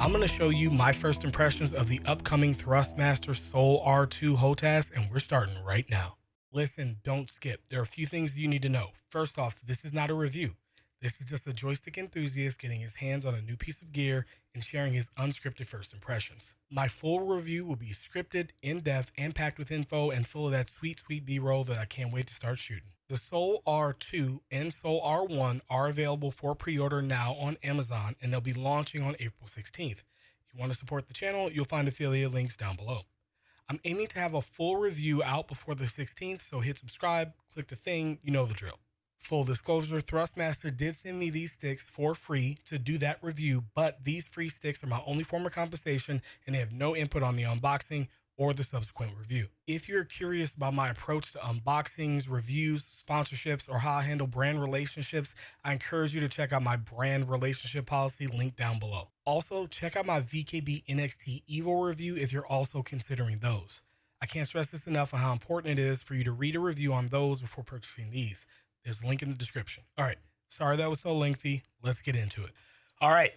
I'm going to show you my first impressions of the upcoming Thrustmaster Soul R2 HOTAS, and we're starting right now. Listen, don't skip. There are a few things you need to know. First off, this is not a review. This is just a joystick enthusiast getting his hands on a new piece of gear and sharing his unscripted first impressions. My full review will be scripted, in-depth, and packed with info and full of that sweet, sweet B-roll that I can't wait to start shooting. The Soul R2 and Soul R1 are available for pre-order now on Amazon, and they'll be launching on April 16th. If you want to support the channel, you'll find affiliate links down below. I'm aiming to have a full review out before the 16th, so hit subscribe, click the thing, you know the drill. Full disclosure, Thrustmaster did send me these sticks for free to do that review, but these free sticks are my only form of compensation and they have no input on the unboxing or the subsequent review. If you're curious about my approach to unboxings, reviews, sponsorships, or how I handle brand relationships, I encourage you to check out my brand relationship policy linked down below. Also, check out my VKB NXT Evo review if you're also considering those. I can't stress this enough on how important it is for you to read a review on those before purchasing these. There's a link in the description. All right, sorry that was so lengthy. Let's get into it. All right,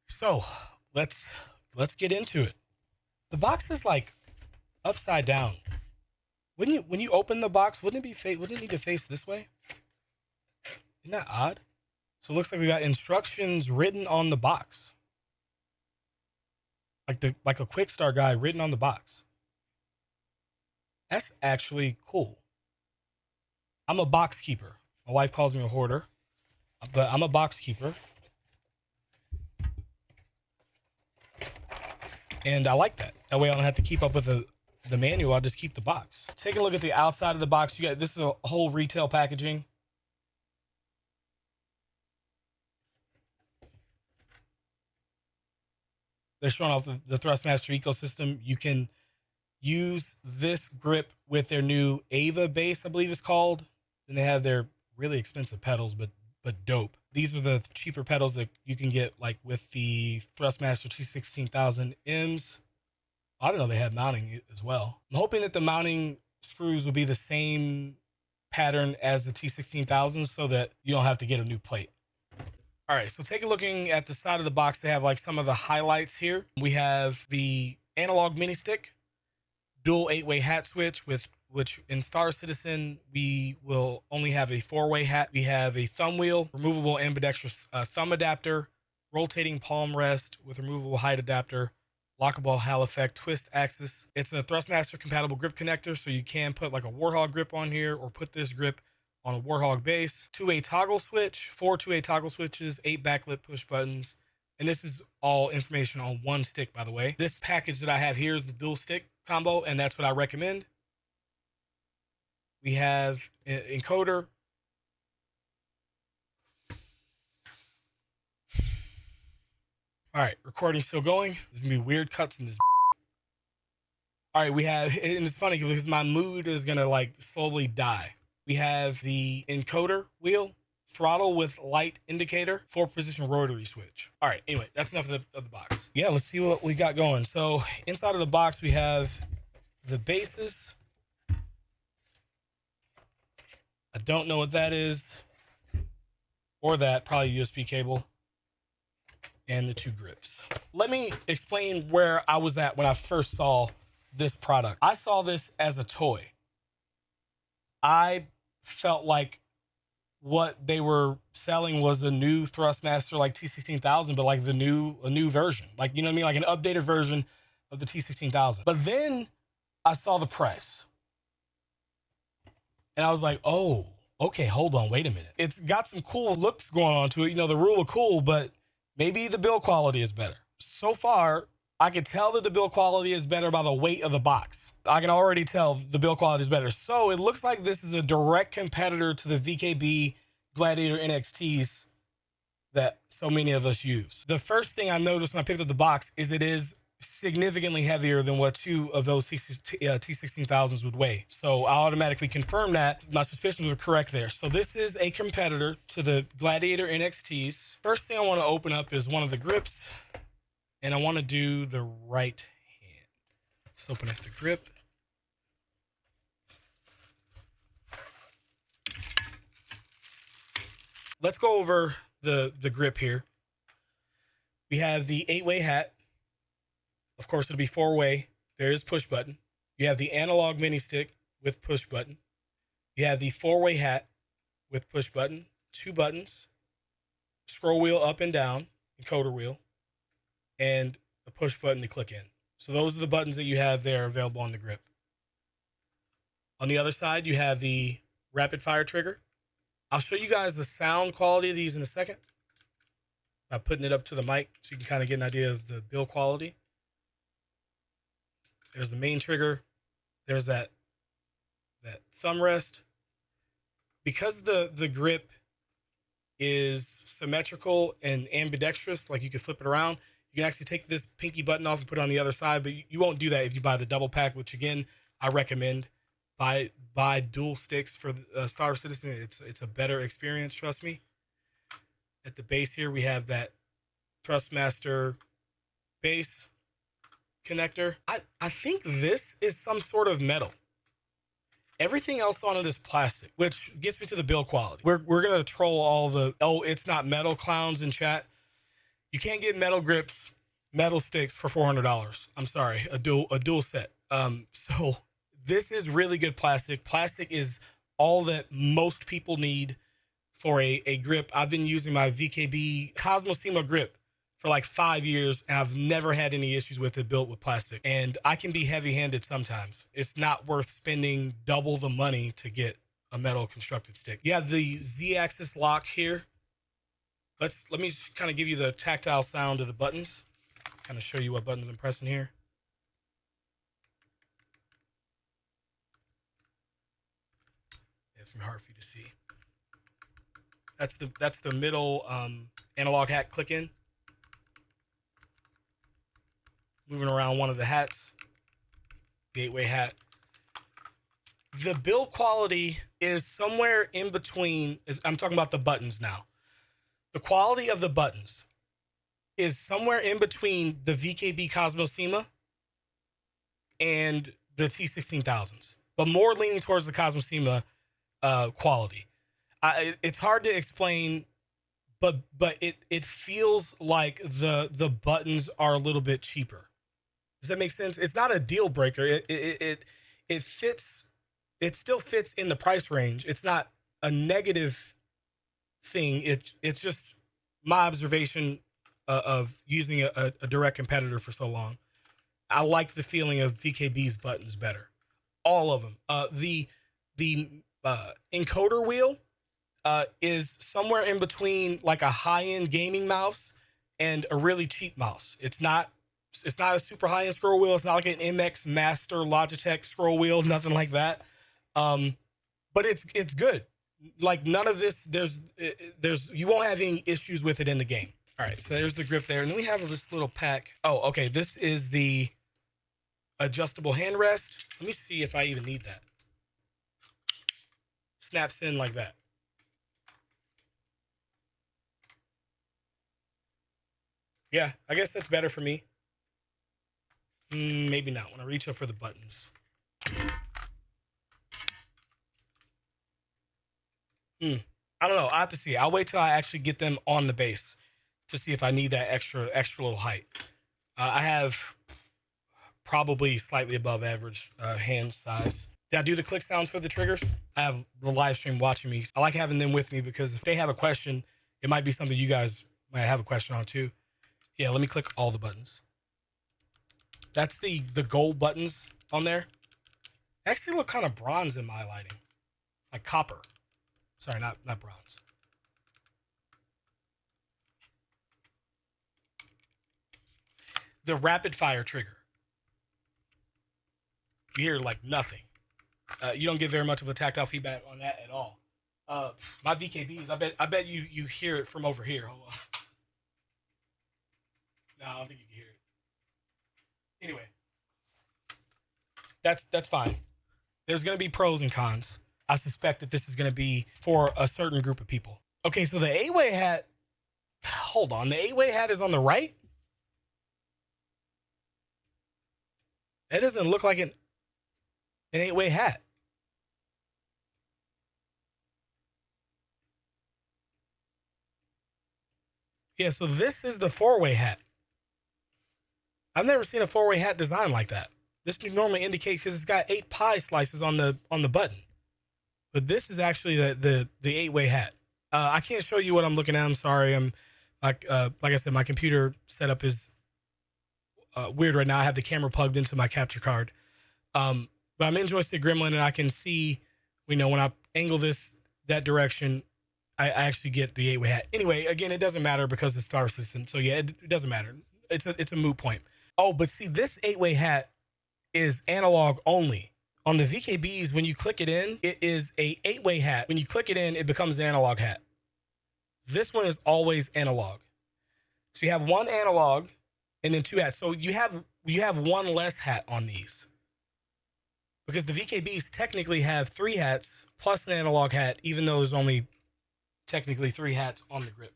so let's get into it. The box is like upside down. When you open the box, wouldn't it need to face this way? Isn't that odd? So it looks like we got instructions written on the box, like a quick start guide written on the box. That's actually cool. I'm a box keeper. My wife calls me a hoarder, but I'm a box keeper. And I like that. That way I don't have to keep up with the manual. I'll just keep the box. Taking a look at the outside of the box, you got, this is a whole retail packaging. They're showing off the Thrustmaster ecosystem. You can use this grip with their new Ava base, I believe it's called. And they have their really expensive pedals, but dope. These are the cheaper pedals that you can get like with the Thrustmaster T16000 M's. I don't know, they have mounting as well. I'm hoping that the mounting screws will be the same pattern as the T16000 so that you don't have to get a new plate. All right, so looking at the side of the box, they have like some of the highlights here. We have the analog mini stick, dual 8-way hat switch which in Star Citizen, we will only have a 4-way hat. We have a thumb wheel, removable ambidextrous thumb adapter, rotating palm rest with removable height adapter, lockable Hall effect twist axis. It's a Thrustmaster compatible grip connector, so you can put like a Warhog grip on here or put this grip on a Warhog base. 2-way toggle switch, 4 2-way toggle switches, 8 backlit push buttons. And this is all information on one stick, by the way. This package that I have here is the dual stick combo, and that's what I recommend. We have an encoder. All right, recording still going. There's gonna be weird cuts in this. All right, we have, and it's funny because my mood is gonna like slowly die. We have the encoder wheel, throttle with light indicator, 4-position rotary switch. All right, anyway, that's enough of the box. Yeah, let's see what we got going. So inside of the box, we have the bases. I don't know what that is, or that, probably USB cable, and the 2 grips. Let me explain where I was at when I first saw this product. I saw this as a toy. I felt like what they were selling was a new Thrustmaster like T16000, but like a new version. Like, you know what I mean? Like an updated version of the T16000. But then I saw the price. And I was like, oh, okay, hold on, wait a minute. It's got some cool looks going on to it. You know, the rule of cool, but maybe the build quality is better. So far, I can tell that the build quality is better by the weight of the box. I can already tell the build quality is better. So it looks like this is a direct competitor to the VKB Gladiator NXTs that so many of us use. The first thing I noticed when I picked up the box is it is significantly heavier than what 2 of those T16000s would weigh. So I automatically confirmed that. My suspicions were correct there. So this is a competitor to the Gladiator NXTs. First thing I want to open up is one of the grips, and I want to do the right hand. Let's open up the grip. Let's go over the grip here. We have the 8-way hat. Of course, it'll be 4-way. There is push button. You have the analog mini stick with push button. You have the 4-way hat with push button, 2 buttons, scroll wheel up and down, encoder wheel, and a push button to click in. So those are the buttons that you have there available on the grip. On the other side, you have the rapid fire trigger. I'll show you guys the sound quality of these in a second by putting it up to the mic so you can kind of get an idea of the build quality. There's the main trigger. There's that thumb rest. Because the grip is symmetrical and ambidextrous, like you can flip it around, you can actually take this pinky button off and put it on the other side, but you won't do that if you buy the double pack, which again, I recommend. Buy dual sticks for Star Citizen. It's a better experience, trust me. At the base here, we have that Thrustmaster base connector. I think this is some sort of metal. Everything else on it is plastic, which gets me to the build quality. We're gonna troll all the, oh, it's not metal clowns in chat. You can't get metal grips, metal sticks for $400. I'm sorry, a dual set. So this is really good plastic. Plastic is all that most people need for a grip. I've been using my VKB Cosmosema grip for like 5 years, and I've never had any issues with it built with plastic. And I can be heavy-handed sometimes. It's not worth spending double the money to get a metal constructed stick. You have the Z-axis lock here. Let me just kind of give you the tactile sound of the buttons. Kind of show you what buttons I'm pressing here. It's gonna be hard for you to see. That's the middle analog hat click in. Moving around one of the hats, the 8-way hat. The build quality is somewhere in between. I'm talking about the buttons now. The quality of the buttons is somewhere in between the VKB Cosmosema and the T16000s, but more leaning towards the Cosmosema quality. It's hard to explain, but it feels like the buttons are a little bit cheaper. Does that make sense? It's not a deal breaker. It fits. It still fits in the price range. It's not a negative thing. It's just my observation of using a direct competitor for so long. I like the feeling of VKB's buttons better. All of them. The encoder wheel is somewhere in between like a high-end gaming mouse and a really cheap mouse. It's not a super high-end scroll wheel. It's not like an MX Master Logitech scroll wheel, nothing like that. But it's good. Like none of this, there's you won't have any issues with it in the game. All right, so there's the grip there. And then we have this little pack. Oh, okay, this is the adjustable hand rest. Let me see if I even need that. Snaps in like that. Yeah, I guess that's better for me. Maybe not when I reach up for the buttons. I don't know. I have to see. I'll wait till I actually get them on the base to see if I need that extra little height. I have probably slightly above average hand size. Did I do the click sounds for the triggers? I have the live stream watching me. I like having them with me because if they have a question, it might be something you guys might have a question on too. Yeah, let me click all the buttons. That's the gold buttons on there. Actually look kind of bronze in my lighting. Like copper. Sorry, not bronze. The rapid fire trigger. You hear like nothing. You don't get very much of a tactile feedback on that at all. My VKBs, I bet you hear it from over here. Hold on. No, I don't think you can hear it. Anyway, that's fine. There's gonna be pros and cons. I suspect that this is gonna be for a certain group of people. Okay, so the 8-way hat. Hold on, the 8-way hat is on the right. That doesn't look like an 8-way hat. Yeah, so this is the 4-way hat. I've never seen a 4-way hat design like that. This normally indicates because it's got 8 pie slices on the button, but this is actually the 8-way hat. I can't show you what I'm looking at. I'm sorry. I'm like I said, my computer setup is weird right now. I have the camera plugged into my capture card. But I'm in Joystick Gremlin, and I can see, when I angle this that direction, I actually get the 8-way hat. Anyway, again, it doesn't matter because it's Star System. So yeah, it doesn't matter. It's a moot point. Oh, but see, this 8-way hat is analog only. On the VKBs, when you click it in, it is a 8-way hat. When you click it in, it becomes an analog hat. This one is always analog. So you have one analog and then 2 hats. So you have one less hat on these. Because the VKBs technically have 3 hats plus an analog hat, even though there's only technically 3 hats on the grip,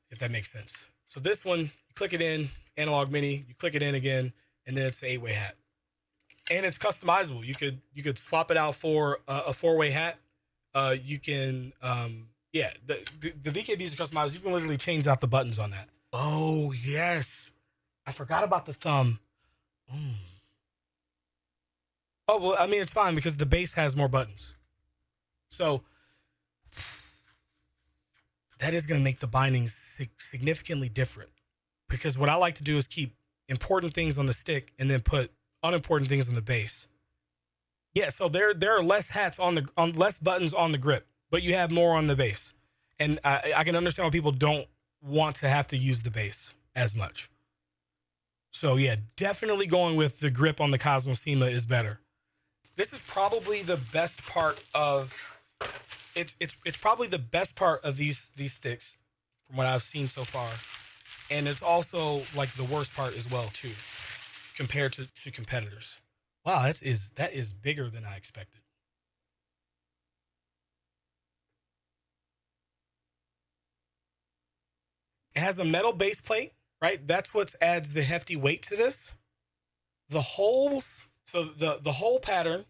if that makes sense. So this one, you click it in, analog mini, you click it in again, and then it's an 8-way hat. And it's customizable. You could swap it out for a 4-way hat. You can, the VKBs are customizable. You can literally change out the buttons on that. Oh, yes. I forgot about the thumb. Oh, well, I mean, it's fine because the base has more buttons. So that is going to make the bindings significantly different, because what I like to do is keep important things on the stick and then put unimportant things on the base. Yeah, so there are less hats on less buttons on the grip, but you have more on the base. And I can understand why people don't want to have to use the base as much. So yeah, definitely going with the grip on the Cosmo SEMA is better. This is probably the best part of it's probably the best part of these sticks from what I've seen so far. And it's also like the worst part as well too, compared to competitors. Wow, that is bigger than I expected. It has a metal base plate, right? That's what adds the hefty weight to this. The holes, so the hole pattern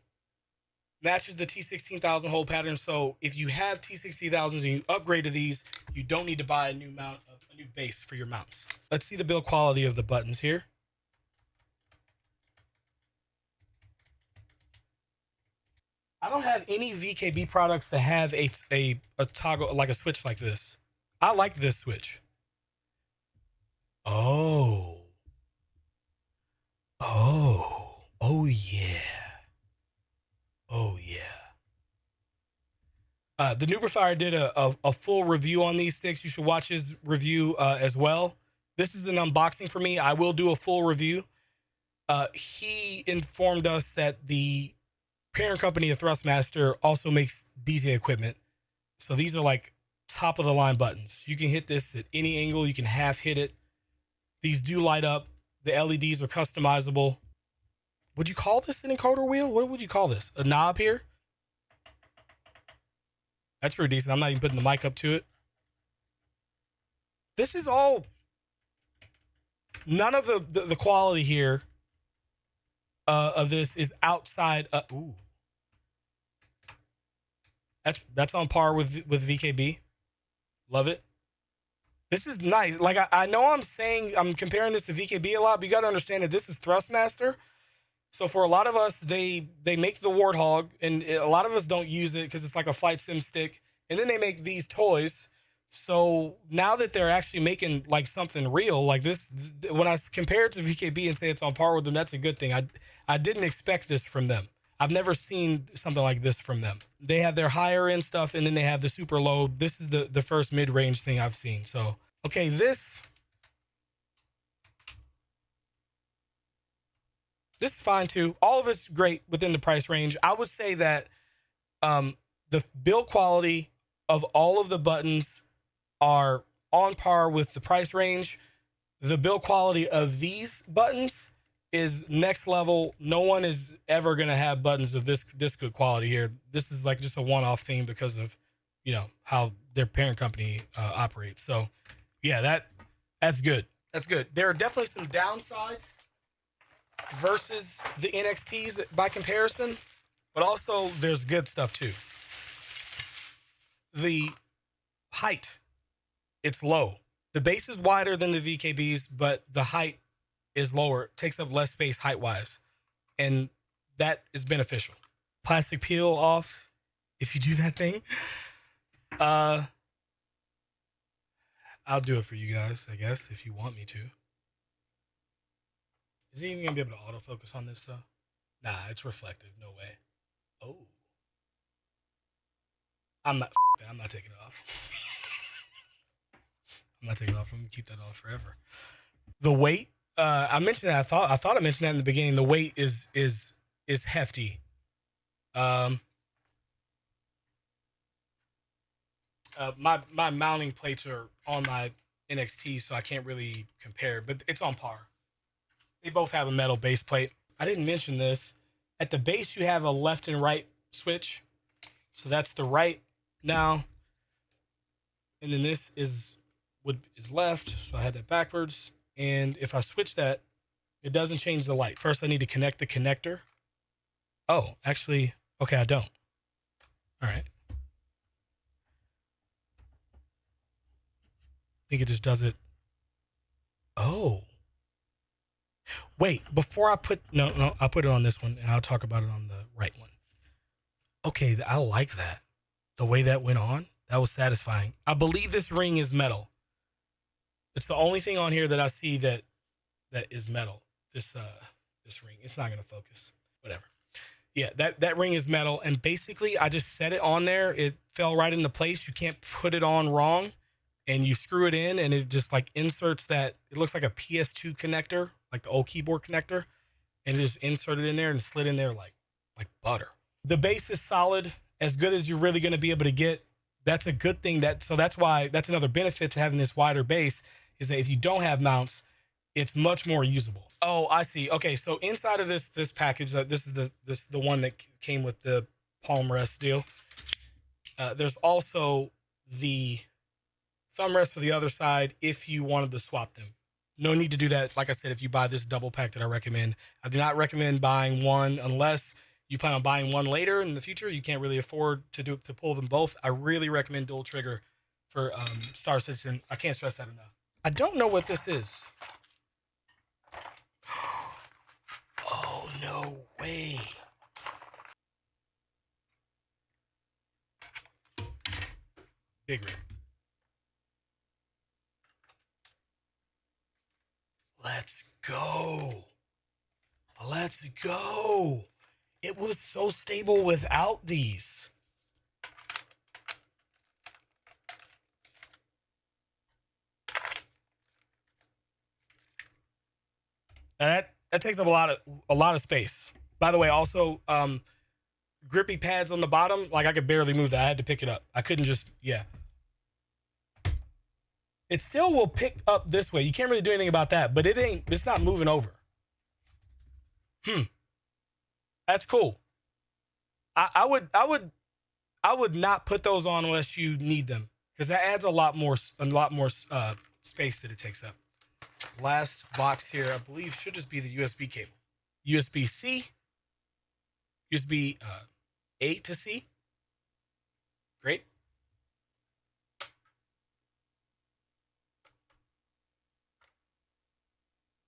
matches the T16000 hole pattern. So if you have T16000s and you upgrade to these, you don't need to buy a new base for your mounts. Let's see the build quality of the buttons here. I don't have any VKB products that have a toggle, like a switch like this. I like this switch. Oh yeah. Oh yeah. The Nuberfire did a full review on these sticks. You should watch his review as well. This is an unboxing for me. I will do a full review. He informed us that the parent company of Thrustmaster also makes DJ equipment. So these are like top of the line buttons. You can hit this at any angle. You can half hit it. These do light up. The LEDs are customizable. Would you call this an encoder wheel? What would you call this? A knob here? That's pretty decent. I'm not even putting the mic up to it. This is all, none of the quality here of this is outside. Ooh. That's on par with VKB. Love it. This is nice. Like I know I'm comparing this to VKB a lot, but you got to understand that this is Thrustmaster. So for a lot of us, they make the Warthog, and a lot of us don't use it because it's like a flight sim stick. And then they make these toys. So now that they're actually making like something real, like this, when I compare it to VKB and say it's on par with them, that's a good thing. I didn't expect this from them. I've never seen something like this from them. They have their higher end stuff, and then they have the super low. This is the first mid-range thing I've seen. So, okay, this is fine too. All of it's great within the price range. I would say that the build quality of all of the buttons are on par with the price range. The build quality of these buttons is next level. No one is ever going to have buttons of this good quality here. This is like just a one-off thing because of, how their parent company operates. So yeah, that's good. That's good. There are definitely some downsides versus the NXTs by comparison, but also there's good stuff too. The height, it's low. The base is wider than the VKBs, but the height is lower, takes up less space height-wise, and that is beneficial. Plastic peel off, if you do that thing. I'll do it for you guys, I guess, if you want me to. Is he even gonna be able to autofocus on this though? Nah, it's reflective. No way. Oh, I'm not taking it off. I'm not taking it off. I'm gonna keep that off forever. The weight. I mentioned that. I thought I mentioned that in the beginning. The weight is hefty. My mounting plates are on my NXT, so I can't really compare. But it's on par. They both have a metal base plate. I didn't mention this. At the base, you have a left and right switch. So that's the right now. And then this is left. So I had that backwards. And if I switch that, it doesn't change the light. First, I need to connect the connector. Oh, actually, okay, I don't. All right. I think it just does it. Oh. Wait, before I put, no, I'll put it on this one and I'll talk about it on the right one. Okay, I like that. The way that went on, that was satisfying. I believe this ring is metal. It's the only thing on here that I see that is metal. This ring. It's not gonna focus. Whatever. Yeah, that ring is metal, and basically I just set it on there. It fell right into place. You can't put it on wrong, and you screw it in, and it just like inserts that. It looks like a PS2 connector, like the old keyboard connector, and it just inserted in there and slid in there like butter. The base is solid, as good as you're really gonna be able to get. That's a good thing. So that's why that's another benefit to having this wider base is that if you don't have mounts, it's much more usable. Oh, I see. Okay, so inside of this package, this is the one that came with the palm rest deal. There's also the thumb rest for the other side if you wanted to swap them. No need to do that. Like I said, if you buy this double pack that I recommend, I do not recommend buying one unless you plan on buying one later in the future. You can't really afford to pull them both. I really recommend dual trigger for Star Citizen. I can't stress that enough. I don't know what this is. Oh, no way. Big rig. Let's go. Let's go. It was so stable without these. That takes up a lot of space. By the way, also grippy pads on the bottom, like I could barely move that. I had to pick it up. I couldn't just, yeah. It still will pick up this way. You can't really do anything about that, but it's not moving over. That's cool. I would not put those on unless you need them, because that adds a lot more space that it takes up. Last box here, I believe, should just be the USB cable. USB-C, USB A to C. Great.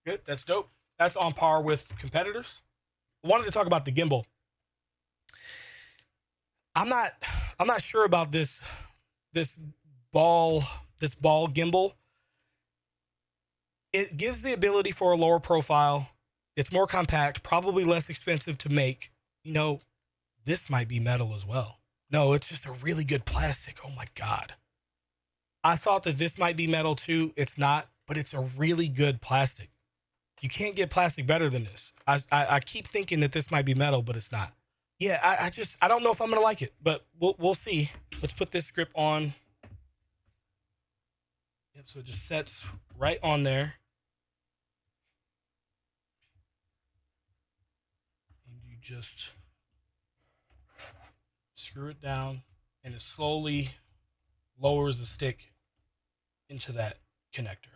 Good. That's dope. That's on par with competitors. I wanted to talk about the gimbal. I'm not sure about this ball gimbal. It gives the ability for a lower profile. It's more compact, probably less expensive to make. You know, this might be metal as well. No, it's just a really good plastic. Oh my God. I thought that this might be metal too. It's not, but it's a really good plastic. You can't get plastic better than this. I keep thinking that this might be metal, but it's not. Yeah, I don't know if I'm gonna like it, but we'll see. Let's put this grip on. Yep, so it just sets right on there. And you just screw it down, and it slowly lowers the stick into that connector.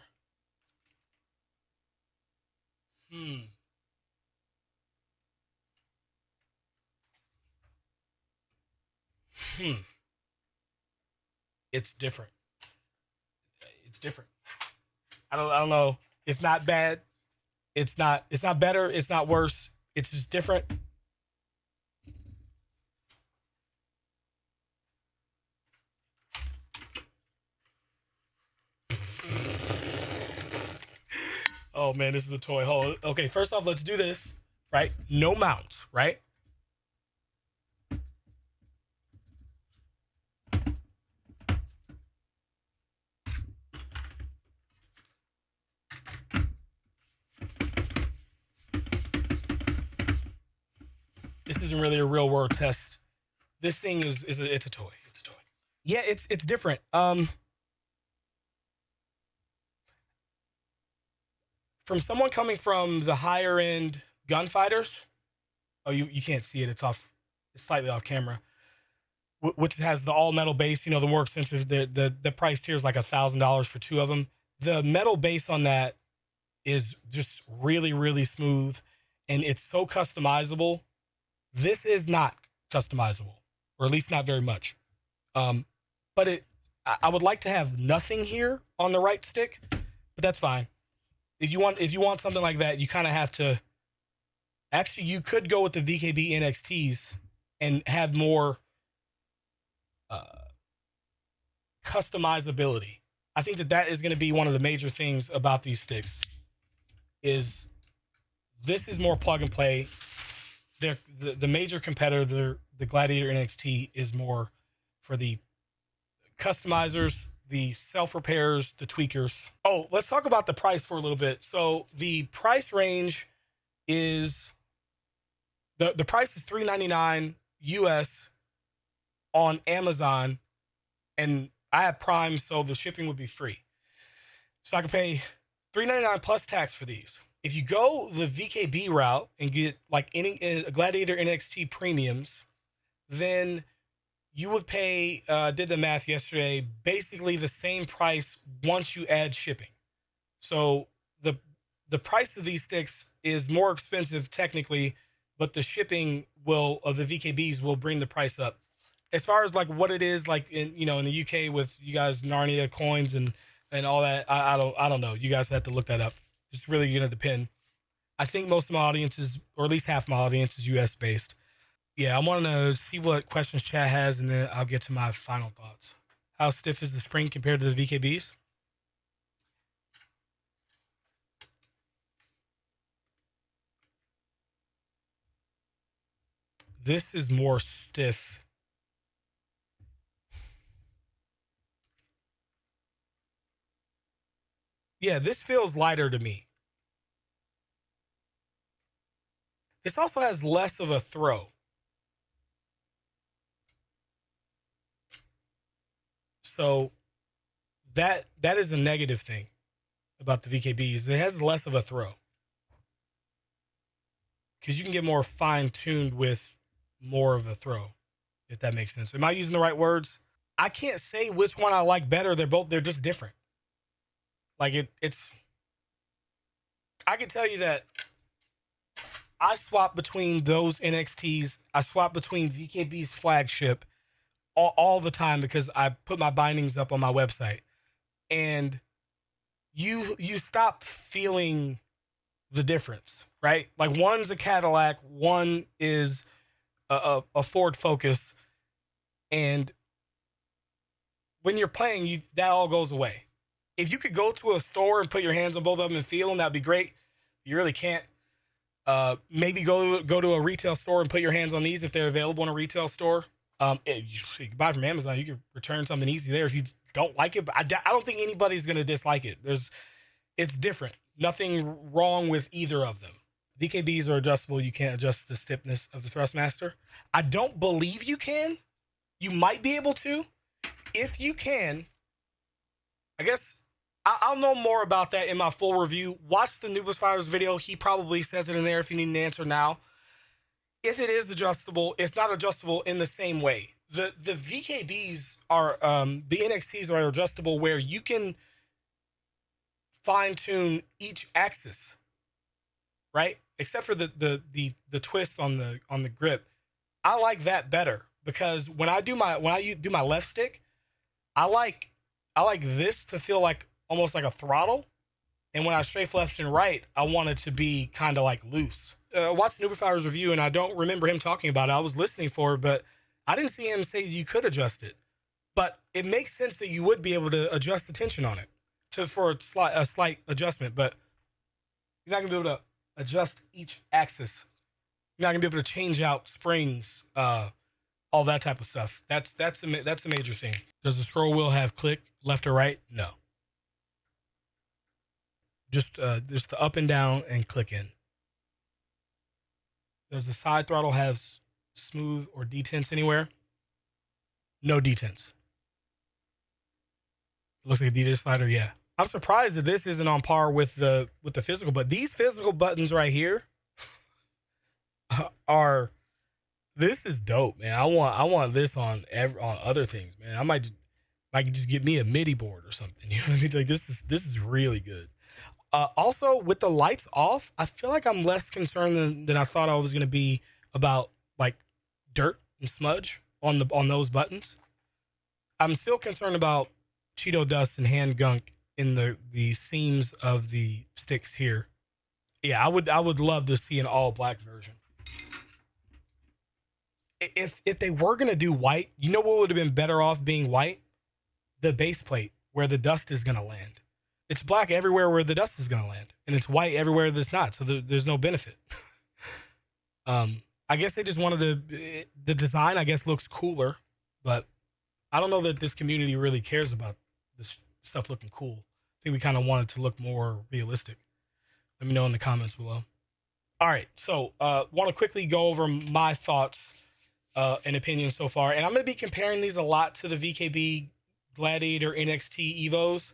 It's different. It's different. I don't know. It's not bad. It's not better, it's not worse. It's just different. Oh man, this is a toy. Hold on. Okay, first off, let's do this, right? No mounts, right? This isn't really a real world test. This thing is it's a toy. It's a toy. Yeah, it's different. From someone coming from the higher end gunfighters. Oh, you can't see it. It's off. It's slightly off camera. Which has the all metal base. You know, the more expensive. The price tier is like $1,000 for 2 of them. The metal base on that is just really, really smooth, and it's so customizable. This is not customizable, or at least not very much. But I would like to have nothing here on the right stick, but that's fine. If you want something like that, you kind of have to. Actually, you could go with the VKB NXTs and have more customizability. I think that is going to be one of the major things about these sticks. Is this is more plug and play. The major competitor, the Gladiator NXT, is more for the customizers, the self-repairs, the tweakers. Oh, let's talk about the price for a little bit. So the price range is the price is $399 US on Amazon, and I have Prime, so the shipping would be free. So I could pay $399 plus tax for these. If you go the VKB route and get like any Gladiator NXT premiums, then you would pay, did the math yesterday, basically the same price once you add shipping. So the price of these sticks is more expensive technically, but the shipping of the VKBs will bring the price up. As far as like what it is like in the UK with you guys Narnia coins and all that, I don't know. You guys have to look that up. It's really gonna depend. I think most of my audience is, or at least half my audience is US based. Yeah, I want to see what questions chat has, and then I'll get to my final thoughts. How stiff is the spring compared to the VKBs? This is more stiff. Yeah, this feels lighter to me. This also has less of a throw. So that is a negative thing about the VKBs. It has less of a throw. Because you can get more fine-tuned with more of a throw, if that makes sense. Am I using the right words? I can't say which one I like better. They're just different. Like it's I can tell you that I swap between those NXTs. I swap between VKB's flagship all the time because I put my bindings up on my website. And you stop feeling the difference, right? Like one's a Cadillac, one is a Ford Focus, and when you're playing, that all goes away. If you could go to a store and put your hands on both of them and feel them, that'd be great. You really can't. Maybe go to a retail store and put your hands on these if they're available in a retail store. You can buy from Amazon. You can return something easy there if you don't like it. But I don't think anybody's gonna dislike it. It's different. Nothing wrong with either of them. VKBs are adjustable. You can't adjust the stiffness of the Thrustmaster. I don't believe you can. You might be able to. If you can, I guess I'll know more about that in my full review. Watch the Noobus Fighters video. He probably says it in there if you need an answer now. If it is adjustable, it's not adjustable in the same way. The VKBs are, the NXTs are adjustable where you can fine tune each axis, right? Except for the twist on the grip. I like that better because when I do my left stick, I like this to feel like almost like a throttle, And when I strafe left and right, I want it to be kind of like loose. Watched Nubifire's review, and I don't remember him talking about it. I was listening for it, but I didn't see him say you could adjust it. But it makes sense that you would be able to adjust the tension on it for a slight adjustment, but you're not gonna be able to adjust each axis. You're not gonna be able to change out springs, all that type of stuff. That's the major thing. Does the scroll wheel have click left or right? No. Just the up and down and click in. Does the side throttle have smooth or detents anywhere? No detents. Looks like a DJ slider, yeah. I'm surprised that this isn't on par with the physical, but these physical buttons right here are, this is dope, man. I want this on other things, man. I might just get me a MIDI board or something. You know what I mean? Like this is really good. Also, with the lights off, I feel like I'm less concerned than I thought I was going to be about like dirt and smudge on those buttons. I'm still concerned about Cheeto dust and hand gunk in the seams of the sticks here. Yeah, I would love to see an all black version. If they were going to do white, you know what would have been better off being white? The base plate where the dust is going to land. It's black everywhere where the dust is going to land, and it's white everywhere that's not. So there's no benefit. I guess they just wanted the design, I guess, looks cooler, but I don't know that this community really cares about this stuff looking cool. I think we kind of want it to look more realistic. Let me know in the comments below. All right, so want to quickly go over my thoughts and opinions so far, and I'm going to be comparing these a lot to the VKB Gladiator NXT Evos,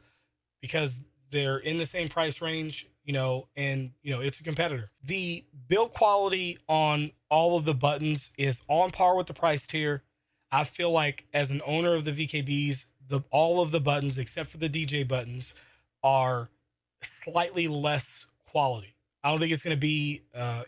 because they're in the same price range, you know, and, you know, it's a competitor. The build quality on all of the buttons is on par with the price tier. I feel like as an owner of the VKBs, all of the buttons, except for the DJ buttons, are slightly less quality. I don't think it's going to be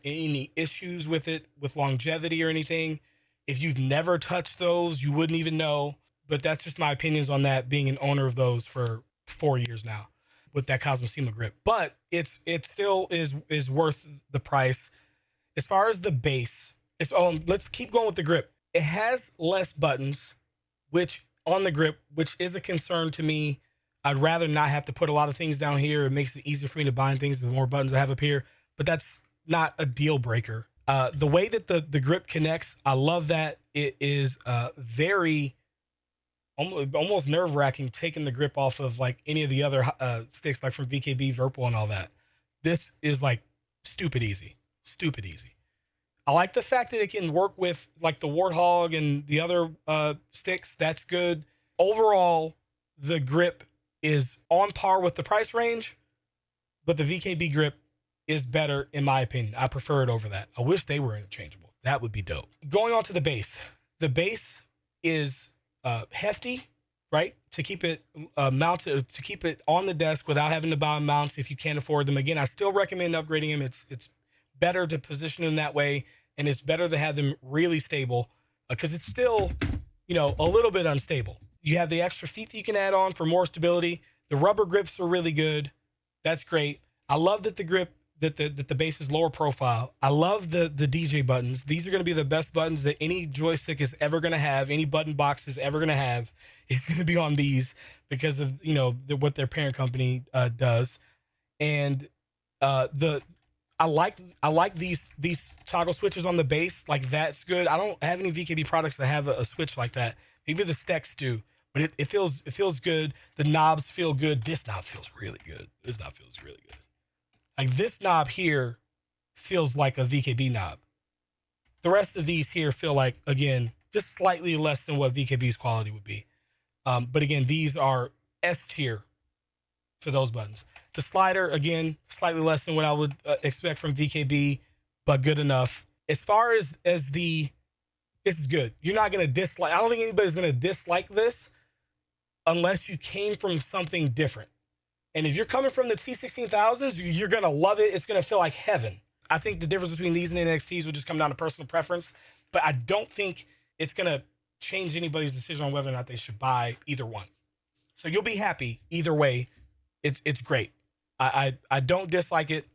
any issues with it, with longevity or anything. If you've never touched those, you wouldn't even know. But that's just my opinions on that, being an owner of those for 4 years now with that Cosmosema grip. But it still is worth the price. As far as the base, let's keep going with the grip. It has less buttons, which on the grip, which is a concern to me. I'd rather not have to put a lot of things down here. It makes it easier for me to bind things the more buttons I have up here, but that's not a deal breaker. The way that the grip connects, I love that. It is very almost nerve-wracking taking the grip off of like any of the other sticks, like from VKB, Virpal, and all that. This is like stupid easy. I like the fact that it can work with like the Warthog and the other sticks. That's good. Overall, the grip is on par with the price range, but the VKB grip is better in my opinion. I prefer it over that. I wish they were interchangeable. That would be dope. Going on to the base. The base is hefty, right? To keep it mounted, to keep it on the desk without having to buy mounts if you can't afford them. Again, I still recommend upgrading them. It's better to position them that way, and it's better to have them really stable because it's still, you know, a little bit unstable. You have the extra feet that you can add on for more stability. The rubber grips are really good. That's great. I love that the grip, that the base is lower profile. I love the DJ buttons. These are going to be the best buttons that any joystick is ever going to have. Any button box is ever going to have is going to be on these because of, you know, what their parent company does. And I like these toggle switches on the base. Like, that's good. I don't have any VKB products that have a switch like that. Maybe the Stecks do, but it feels good. The knobs feel good. This knob feels really good. This knob feels really good. Like, this knob here feels like a VKB knob. The rest of these here feel like, again, just slightly less than what VKB's quality would be. But again, these are S tier for those buttons. The slider, again, slightly less than what I would expect from VKB, but good enough. As far as this is good. You're not going to dislike, I don't think anybody's going to dislike this unless you came from something different. And if you're coming from the T16000s, you're going to love it. It's going to feel like heaven. I think the difference between these and NXTs will just come down to personal preference, but I don't think it's going to change anybody's decision on whether or not they should buy either one. So you'll be happy either way. It's great. I don't dislike it.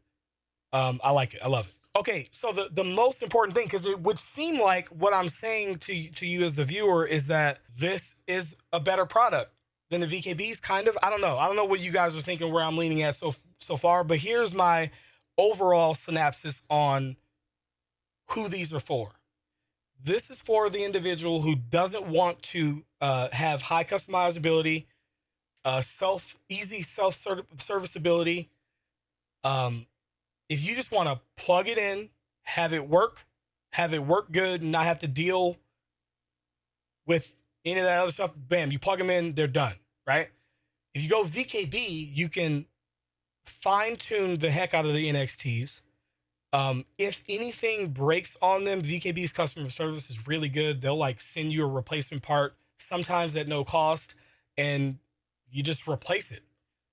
I like it. I love it. Okay, so the most important thing, because it would seem like what I'm saying to you as the viewer is that this is a better product than the VKBs, kind of. I don't know. I don't know what you guys are thinking, where I'm leaning at so far, but here's my overall synopsis on who these are for. This is for the individual who doesn't want to have high customizability, easy self serviceability. If you just want to plug it in, have it work good, and not have to deal with any of that other stuff, bam, you plug them in, they're done, right? If you go VKB, you can fine tune the heck out of the NXTs. If anything breaks on them, VKB's customer service is really good. They'll like send you a replacement part, sometimes at no cost, and you just replace it.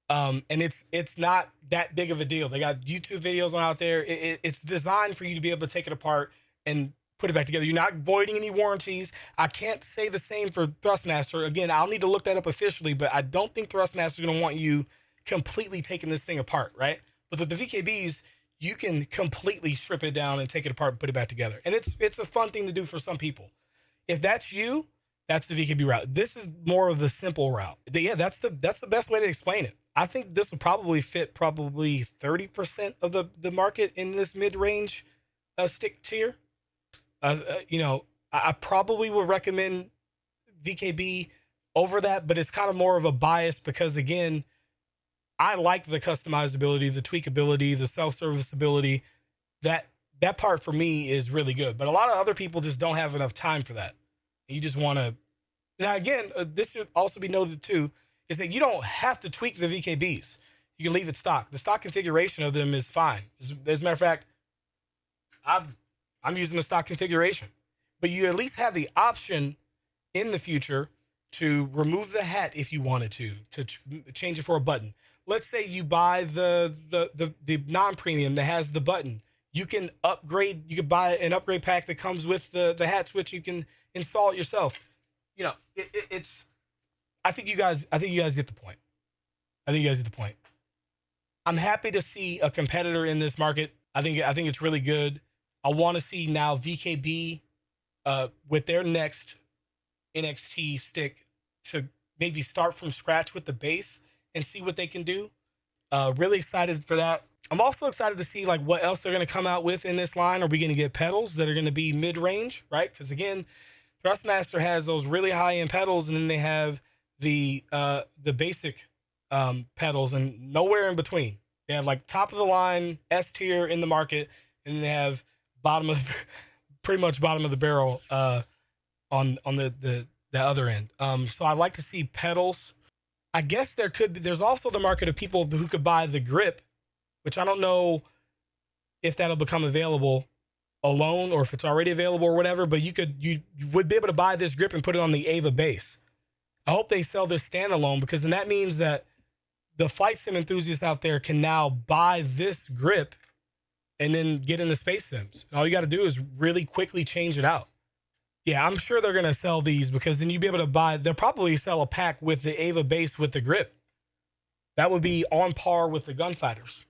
And it's not that big of a deal. They got YouTube videos on out there. It's designed for you to be able to take it apart and put it back together. You're not voiding any warranties. I can't say the same for Thrustmaster. Again, I'll need to look that up officially, but I don't think Thrustmaster is going to want you completely taking this thing apart, right? But with the VKBs, you can completely strip it down and take it apart and put it back together. And it's a fun thing to do for some people. If that's you, that's the VKB route. This is more of the simple route. Yeah, that's the best way to explain it. I think this will probably fit 30% of the market in this mid-range stick tier. I probably would recommend VKB over that, but it's kind of more of a bias because, again, I like the customizability, the tweakability, the self-serviceability. That part for me is really good. But a lot of other people just don't have enough time for that. You just want to. Now, again, this should also be noted too, is that you don't have to tweak the VKBs. You can leave it stock. The stock configuration of them is fine. As a matter of fact, I'm using the stock configuration. But you at least have the option in the future to remove the hat if you wanted to change it for a button. Let's say you buy the non-premium that has the button. You can upgrade. You could buy an upgrade pack that comes with the hat switch. You can install it yourself. It's. I think you guys get the point. I'm happy to see a competitor in this market. I think it's really good. I want to see now VKB with their next NXT stick to maybe start from scratch with the base and see what they can do. Really excited for that. I'm also excited to see like what else they're going to come out with in this line. Are we going to get pedals that are going to be mid-range, right? Because again, Thrustmaster has those really high-end pedals, and then they have the basic pedals, and nowhere in between. They have like top of the line S tier in the market, and then they have pretty much bottom of the barrel on the other end. So I'd like to see pedals. I guess there's also the market of people who could buy the grip, which I don't know if that'll become available alone or if it's already available or whatever, but you would be able to buy this grip and put it on the Ava base. I hope they sell this standalone, because then that means that the flight sim enthusiasts out there can now buy this grip and then get into space sims. All you got to do is really quickly change it out. Yeah, I'm sure they're going to sell these, because then you'll be able to they'll probably sell a pack with the Ava base with the grip. That would be on par with the gunfighters.